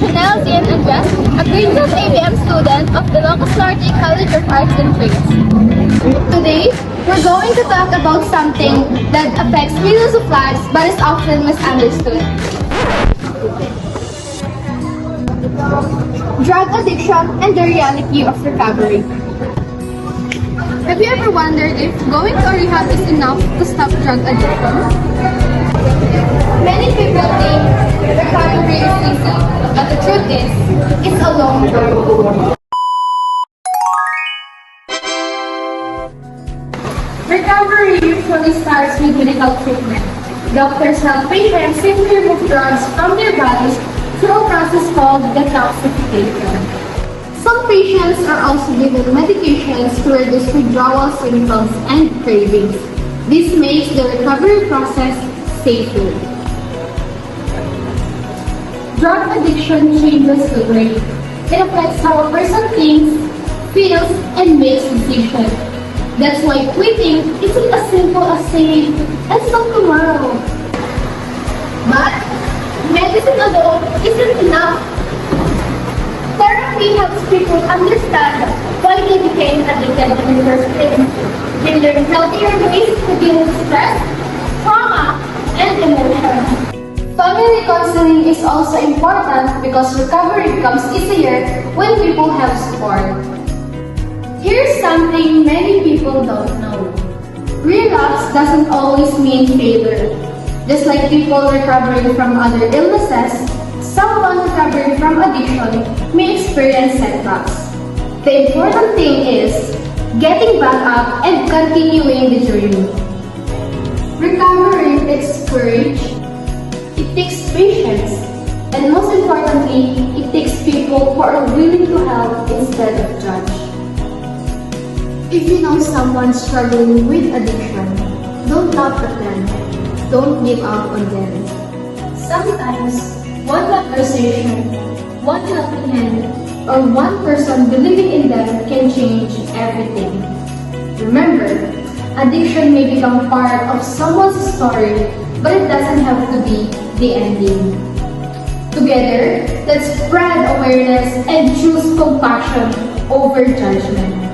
Chanel Zian Andres, a grade 12 ABM student of the Locos Norte College of Arts and Trades. Today, we're going to talk about something that affects millions of lives but is often misunderstood. Drug addiction and the reality of recovery. Have you ever wondered if going to a rehab is enough to stop drug addiction? Many people think recovery is easy, but the truth is, it's a long road. Recovery usually starts with medical treatment. Doctors help patients simply remove drugs from their bodies through a process called detoxification. Some patients are also given medications to reduce withdrawal symptoms and cravings. This makes the recovery process safer. Drug addiction changes the brain. It affects how a person thinks, feels, and makes decisions. That's why quitting isn't as simple as saying, "Let's stop tomorrow." But medicine alone isn't enough. Therapy helps people understand why they became addicted in the first place. They learn healthier ways to deal with stress, trauma, and emotions. Family counseling is also important because recovery becomes easier when people have support. Here's something many people don't know. Relapse doesn't always mean failure. Just like people recovering from other illnesses, someone recovering from addiction may experience setbacks. The important thing is getting back up and continuing the journey. Recovery takes courage, it takes patience, and most importantly, it takes people who are willing to help instead of judge. If you know someone struggling with addiction, don't laugh at them. Don't give up on them. Sometimes, one conversation, one helping hand, or one person believing in them can change everything. Remember, addiction may become part of someone's story, but it doesn't have to be the ending. Together, let's spread awareness and choose compassion over judgment.